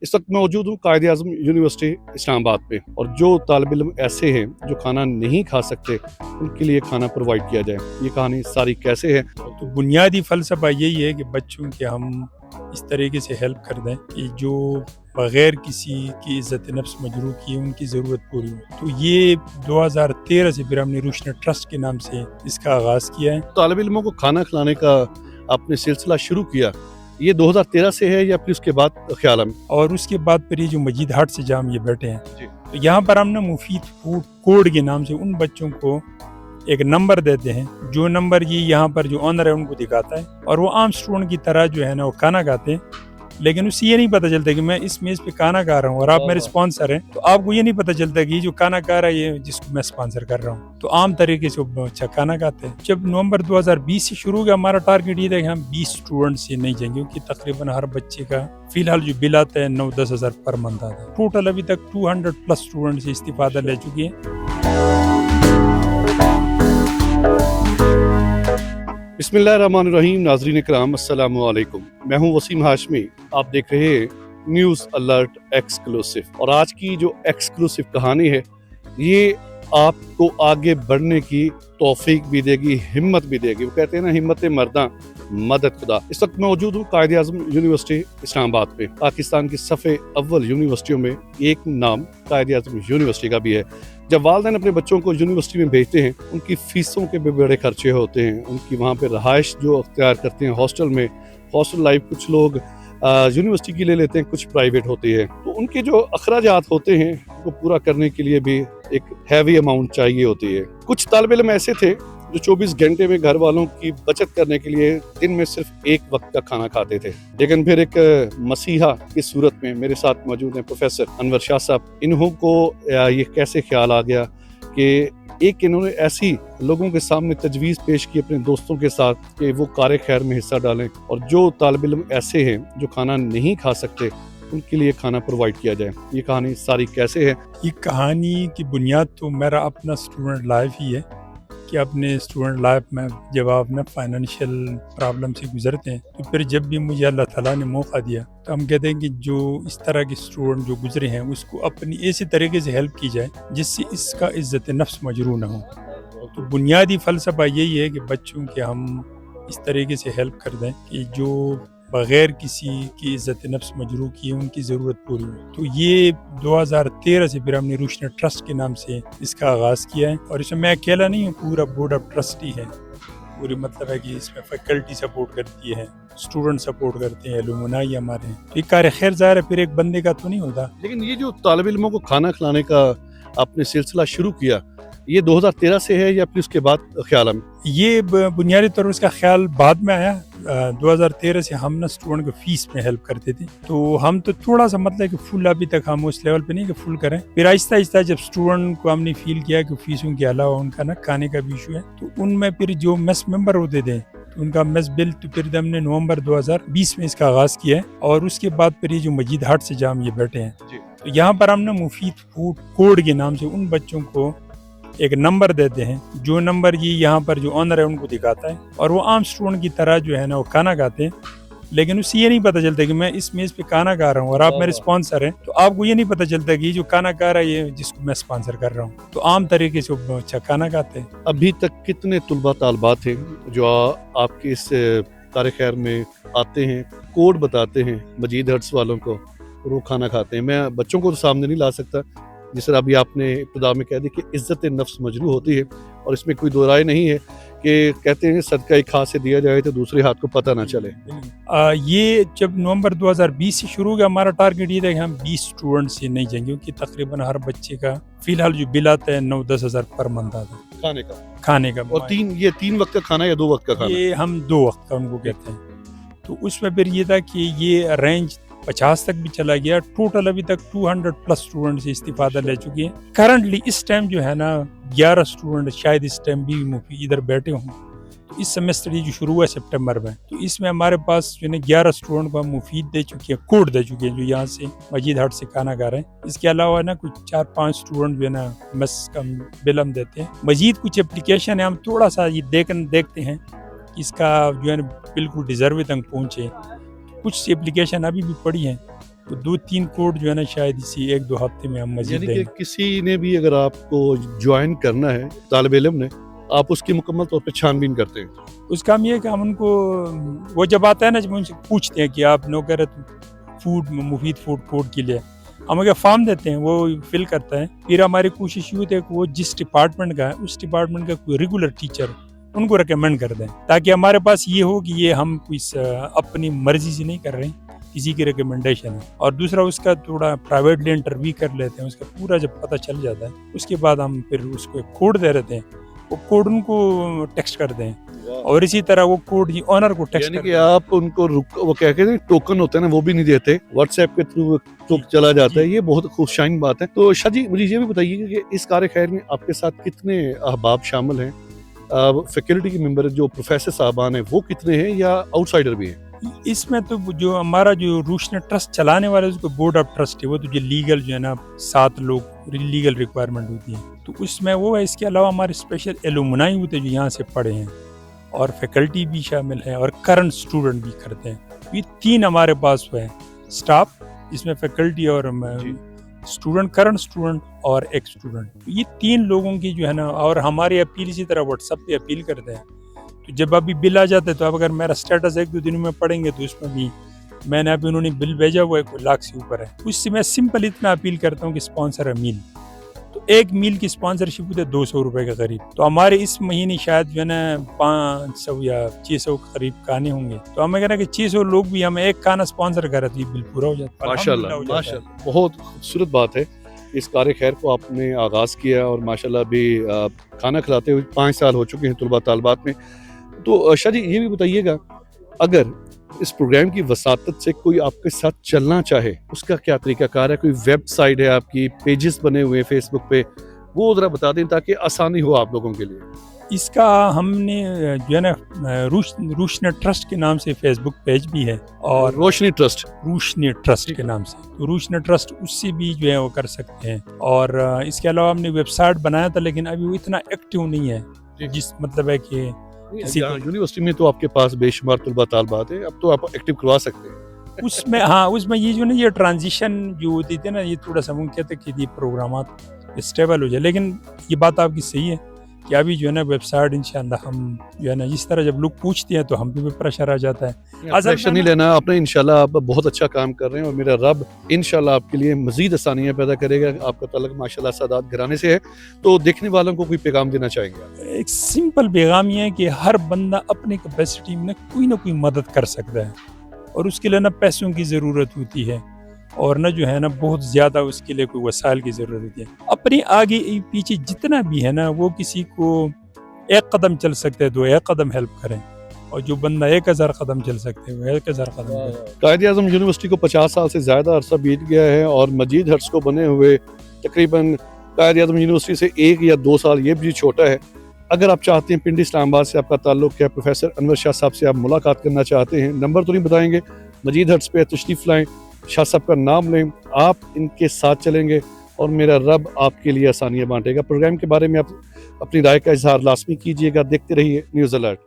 इस वक्त मौजूद हूँ कायद आज़म यूनिवर्सिटी इस्लामाबाद पे, और जो तालिब इल्म ऐसे हैं जो खाना नहीं खा सकते उनके लिए खाना प्रोवाइड किया जाए। ये कहानी सारी कैसे है। तो बुनियादी फ़लसफ़ा यही है कि बच्चों के हम इस तरीके से हेल्प कर दें कि जो बग़ैर किसी की इज़्ज़त नफ्स मजरूह किए उनकी ज़रूरत पूरी हो। तो ये 2013 से फिर हमने रोशनी ट्रस्ट के नाम से इसका आगाज़ किया है। तालिब इल्मों को खाना खिलाने का आपने सिलसिला शुरू किया, ये 2013 से है या फिर उसके बाद ख्याल में? और उसके बाद फिर ये जो मजीद हाट से जहाँ हम ये बैठे हैं, जी। तो यहाँ पर हमने मुफीद फूड कोड के नाम से उन बच्चों को एक नंबर देते हैं, जो नंबर ये यहाँ पर जो ऑनर है उनको दिखाता है, और वो आम स्टूडेंट की तरह जो है ना वो खाना खाते हैं। लेकिन उससे ये नहीं पता चलता कि मैं इस मेज़ पे खाना खा रहा हूँ और आप मेरे स्पॉन्सर हैं, तो आपको ये नहीं पता चलता कि जो खाना खा रहा है ये जिसको मैं स्पॉन्सर कर रहा हूँ। तो आम तरीके से वो अच्छा खाना खाते हैं। जब नवंबर 2020 से शुरू हुआ, हमारा टारगेट ये था कि हम 20 स्टूडेंट से नहीं जाएंगे, क्योंकि तकरीबन हर बच्चे का फिलहाल जो बिल आता है 9-10 हज़ार पर मंथ आता है। टोटल अभी तक 200+ स्टूडेंट से इस्तीफादा ले चुके हैं। बिस्मिल्लाहिर्रहमानिर्रहीम। नाज़रीन इकराम, अस्सलामु अलैकुम। मैं हूं वसीम हाशमी, आप देख रहे हैं न्यूज़ अलर्ट एक्सक्लूसिव। और आज की जो एक्सक्लूसिव कहानी है ये आपको आगे बढ़ने की तौफीक भी देगी, हिम्मत भी देगी। वो कहते हैं ना, हिम्मत मर्दा मदद खुदा। इस वक्त मौजूद हूँ कायद आज़म यूनिवर्सिटी इस्लामाबाद पे। पाकिस्तान की सफ़े अव्वल यूनिवर्सिटियों में एक नाम कायद आज़म यूनिवर्सिटी का भी है। जब वालिदैन अपने बच्चों को यूनिवर्सिटी में भेजते हैं, उनकी फ़ीसों के भी बड़े खर्चे होते हैं। उनकी वहाँ पे रहाइश जो अख्तियार करते हैं हॉस्टल में, हॉस्टल लाइफ कुछ लोग यूनिवर्सिटी की ले लेते हैं, कुछ प्राइवेट होती है। तो उनके जो अखराजात होते हैं वो पूरा करने के लिए भी एक हैवी अमाउंट चाहिए होती है। कुछ तालिब इल्म ऐसे थे जो 24 घंटे में घर वालों की बचत करने के लिए दिन में सिर्फ एक वक्त का खाना खाते थे। लेकिन फिर एक मसीहा की सूरत में मेरे साथ मौजूद हैं प्रोफेसर अनवर शाह साहब। इन्हों को ये कैसे ख्याल आ गया कि एक इन्होंने ऐसी लोगों के सामने तजवीज़ पेश की अपने दोस्तों के साथ कि वो कार खैर में हिस्सा डालें, और जो तालिब इल्म ऐसे हैं जो खाना नहीं खा सकते उनके लिए खाना प्रोवाइड किया जाए। ये कहानी सारी कैसे है। ये कहानी की बुनियाद तो मेरा अपना स्टूडेंट लाइफ ही है कि अपने स्टूडेंट लाइफ में जब आप ना फाइनेंशियल प्रॉब्लम से गुजरते हैं, तो फिर जब भी मुझे अल्लाह ताला ने मौका दिया तो हम कहते हैं कि जो इस तरह के स्टूडेंट जो गुजरे हैं उसको अपनी ऐसे तरीके से हेल्प की जाए जिससे इसका इज़्ज़त नफ्स मजरूह ना हो। तो बुनियादी फ़लसफ़ा यही है कि बच्चों के हम इस तरीके से हेल्प कर दें कि जो बग़ैर किसी की इज़्ज़त नफ्स मजरूह किए उनकी ज़रूरत पूरी हो। तो ये 2013 से फिर हमने रोशनी ट्रस्ट के नाम से इसका आगाज़ किया है, और इसमें मैं अकेला नहीं हूँ, पूरा बोर्ड ऑफ ट्रस्टी है। पूरी मतलब है कि इसमें फैकल्टी सपोर्ट करती है, स्टूडेंट सपोर्ट करते हैं, एलुमनाई हमारे हैं। तो ये कार खैर ज़ाहिर है फिर एक बंदे का तो नहीं होता। लेकिन ये जो तालिब इल्मों को खाना खिलाने का आपने सिलसिला शुरू किया, ये 2013 से है या फिर उसके बाद ख्याल में? ये बुनियादी तौर पर इसका ख्याल बाद में आया। 2013 से हम ना स्टूडेंट को फीस में हेल्प करते थे, तो हम तो थोड़ा सा मतलब कि फुल अभी तक हम उस लेवल पे नहीं कि फुल करें। फिर आहिस्ता आहिस्ता जब स्टूडेंट को हमने फील किया कि फीसों के अलावा उनका ना खाने का भी इशू है, तो उनमें फिर जो मेस मेंबर होते थे तो उनका मेस बिल तो फिर हमने नवंबर 2020 में इसका आगाज़ किया है। और उसके बाद फिर ये जो मजीद हाट से जहाँ हम ये बैठे हैं, तो यहाँ पर हमने मुफीद फूड कोड के नाम से उन बच्चों को एक नंबर देते हैं, जो नंबर ये यहाँ पर जो ऑनर है उनको दिखाता है, और वो आम स्टूडेंट की तरह जो है ना वो खाना खाते हैं। लेकिन उससे ये नहीं पता चलता कि मैं इस मेज़ पे खाना खा रहा हूँ और आप मेरे स्पॉन्सर हैं, तो आपको ये नहीं पता चलता कि जो खाना खा रहा है ये जिसको मैं स्पॉन्सर कर रहा हूँ। तो आम तरीके से वो अच्छा खाना खाते हैं। अभी तक कितने तुलबा तालबात हैं जो आपके इस कार खैर में आते हैं, कोड बताते हैं मजीद हट्स वालों को, और वो खाना खाते हैं? मैं बच्चों को तो सामने नहीं ला सकता, जिस तरह अभी आपने इब्तिदा में कह दी कि इज़्ज़त नफ्स मजरूह होती है, और इसमें कोई दो राय नहीं है कि कहते हैं सदका एक हाथ से दिया जाए तो दूसरे हाथ को पता ना चले। ये जब नवंबर 2020 से शुरू हुआ, हमारा टारगेट ये था कि हम 20 स्टूडेंट से नहीं जाएंगे, क्योंकि तकरीबन हर बच्चे का फिलहाल जो बिल आता है 9-10 हज़ार पर मंथ आता है खाने का। और ये 3 वक्त का खाना या 2 वक्त का खाना? ये हम 2 वक्त का उनको कहते हैं। तो उसमें फिर ये था कि ये रेंज 50 तक भी चला गया। टोटल अभी तक 200+ स्टूडेंट से इस्तीफादा ले चुके हैं। करंटली इस टाइम जो है ना 11 स्टूडेंट शायद इस टाइम भी इधर बैठे हों। तो इस सेमेस्टर ये जो शुरू हुआ है सितंबर में, तो इसमें हमारे पास जो है 11 स्टूडेंट को हम मुफीद दे चुके हैं, कोड दे चुके हैं, जो यहाँ से मजीद हाट से खाना खा रहे हैं। इसके अलावा ना कुछ 4-5 स्टूडेंट जो है ना मेस का बिल हम देते हैं। मजीद कुछ एप्लीकेशन है, हम थोड़ा सा ये देखते हैं कि इसका जो है बिल्कुल डिजर्व तक पहुँचे। कुछ एप्लीकेशन अभी भी पड़ी हैं, تو 2-3 کوڈ جو ہے نا شاید اسی 1-2 ہفتے میں ہم مزید یعنی دیں کہ گے. کسی نے بھی اگر آپ کو جوائن کرنا ہے طالب علم نے، آپ اس کی مکمل طور پہ چھان بین کرتے ہیں. اس کا ہم یہ ہے کہ ہم ان کو وہ جب آتا ہے نا جب ان سے پوچھتے ہیں کہ آپ نوکر فوڈ مفید فوڈ کوڈ کے لیے ہم اگر فارم دیتے ہیں وہ فل کرتا ہے. پھر ہماری کوشش یہ ہوتی ہے کہ وہ جس ڈپارٹمنٹ کا ہے اس ڈپارٹمنٹ کا کوئی ریگولر ٹیچر ان کو ریکمینڈ کر دیں تاکہ ہمارے پاس یہ ہو کہ یہ ہم کوئی اپنی مرضی سے نہیں کر رہے ہیں، کسی کی ریکمنڈیشن ہے. اور دوسرا اس کا تھوڑا پرائیویٹلی انٹرویو کر لیتے ہیں، اس کا پورا جب پتہ چل جاتا ہے اس کے بعد ہم پھر اس کو ایک کوڈ دے دیتے ہیں، وہ کوڈ ان کو ٹیکسٹ کر دیں اور اسی طرح وہ کوڈ آنر کو ٹیکسٹ یعنی کر کہ دیں. آپ ان کو وہ کیا کہتے ہیں ٹوکن ہوتے ہیں نا وہ بھی نہیں دیتے، واٹس ایپ کے تھرو چلا جاتا ہے. یہ بہت خوش شائن بات ہے. تو شاہ جی مجھے یہ بھی بتائیے کہ اس کار خیر میں آپ کے ساتھ کتنے احباب شامل ہیں؟ فیکلٹی کے ممبر جو پروفیسر صاحبان ہیں وہ کتنے ہیں یا آؤٹ سائڈر بھی ہیں؟ اس میں تو جو ہمارا جو روشن ٹرسٹ چلانے والا اس کو بورڈ آف ٹرسٹ ہے، وہ تو جو لیگل جو ہے نا 7 لوگ لیگل ریکوائرمنٹ ہوتی ہے تو اس میں وہ ہے. اس کے علاوہ ہمارے اسپیشل ایلومنائی ہوتے ہیں جو یہاں سے پڑھے ہیں اور فیکلٹی بھی شامل ہیں اور کرنٹ اسٹوڈنٹ بھی کرتے ہیں. یہ 3 ہمارے پاس ہوئے ہیں اسٹاف جس میں فیکلٹی اور اسٹوڈنٹ کرنٹ اسٹوڈنٹ اور ایک اسٹوڈنٹ. یہ 3 لوگوں کی جو ہے نا اور ہماری اپیل اسی طرح واٹس ایپ پہ اپیل کرتے ہیں. تو جب ابھی بل آ جاتا ہے تو اب اگر میرا اسٹیٹس 1-2 دنوں میں پڑھیں گے تو اس میں بھی میں نے ابھی انہوں نے بل بھیجا ہوا ہے کوئی لاکھ سے اوپر ہے. اس سے میں سمپل اتنا اپیل کرتا ہوں کہ اسپانسر ہے میل، تو ایک میل کی اسپانسرشپ ہوتی ہے 200 روپے کے قریب. تو ہمارے اس مہینے شاید جو ہے نا 500 یا 600 کے قریب کھانے ہوں گے تو ہمیں کہنا ہے کہ 600 لوگ بھی ہمیں ایک کھانا اسپانسر کرے تو یہ بل پورا ہو جاتا ہے. ماشاءاللہ ماشاءاللہ بہت خوبصورت بات ہے. اس کار خیر کو آپ نے آغاز کیا اور ماشاءاللہ ابھی کھانا کھلاتے ہوئے 5 سال ہو چکے ہیں طلباء طالبات میں. تو شاہ جی یہ بھی بتائیے گا اگر اس پروگرام کی وساطت سے کوئی آپ کے ساتھ چلنا چاہے اس کا کیا طریقہ کار ہے؟ کوئی ویب سائٹ ہے آپ کی، پیجز بنے ہوئے ہیں فیس بک پہ، وہ ذرا بتا دیں تاکہ آسانی ہو آپ لوگوں کے لیے. اس کا ہم نے جو ہے نا روشن ٹرسٹ کے نام سے فیس بک پیج بھی ہے اور روشنی ٹرسٹ کے نام سے. تو روشن ٹرسٹ اس سے بھی جو ہے وہ کر سکتے ہیں. اور اس کے علاوہ ہم نے ویب سائٹ بنایا تھا لیکن ابھی وہ اتنا ایکٹیو نہیں ہے، جس مطلب ہے کہ یونیورسٹی میں تو آپ کے پاس بے شمار طلباء طالبات ہیں، اب تو آپ ایکٹیو کروا سکتے ہیں. اس میں یہ جو نا یہ ٹرانزیشن جو ہوتی تھی نا یہ تھوڑا سا ممکن ہے کہ یہ پروگرامات اسٹیبل ہو جائے. لیکن یہ بات آپ کی صحیح ہے کہ ابھی جو ہے نا ویب سائٹ انشاءاللہ ہم جو ہے نا جس طرح جب لوگ پوچھتے ہیں تو ہم بھی پریشر آ جاتا ہے. پریشر نہیں لینا آپ نے، انشاءاللہ آپ بہت اچھا کام کر رہے ہیں اور میرا رب انشاءاللہ آپ کے لیے مزید آسانیاں پیدا کرے گا. آپ کا تعلق ماشاءاللہ سادات گھرانے سے ہے، تو دیکھنے والوں کو کوئی پیغام دینا چاہیں گے آپ؟ ایک سمپل پیغام یہ ہے کہ ہر بندہ اپنی کیپیسٹی میں کوئی نہ کوئی مدد کر سکتا ہے اور اس کے لیے نہ پیسوں کی ضرورت ہوتی ہے اور نہ جو ہے نا بہت زیادہ اس کے لیے کوئی وسائل کی ضرورت ہوتی ہے. اپنی آگے پیچھے جتنا بھی ہے نا وہ کسی کو 1 قدم چل سکتے ہیں تو 1 قدم ہیلپ کریں اور جو بندہ 1000 قدم چل سکتے ہیں وہ 1000 قدم کریں. قائد اعظم یونیورسٹی کو 50 سال سے زیادہ عرصہ بیت گیا ہے اور مجید ہٹس کو بنے ہوئے تقریباً قائد اعظم یونیورسٹی سے 1 یا 2 سال یہ بھی چھوٹا ہے. اگر آپ چاہتے ہیں پنڈی اسلام آباد سے آپ کا تعلق ہے، پروفیسر انور شاہ صاحب سے آپ ملاقات کرنا چاہتے ہیں، نمبر تو نہیں بتائیں گے، مجید ہٹس پہ تشریف لائیں، شاہ صاحب کا نام لیں، آپ ان کے ساتھ چلیں گے اور میرا رب آپ کے لیے آسانیاں بانٹے گا. پروگرام کے بارے میں آپ اپنی رائے کا اظہار لازمی کیجیے گا. دیکھتے رہیے نیوز الرٹ.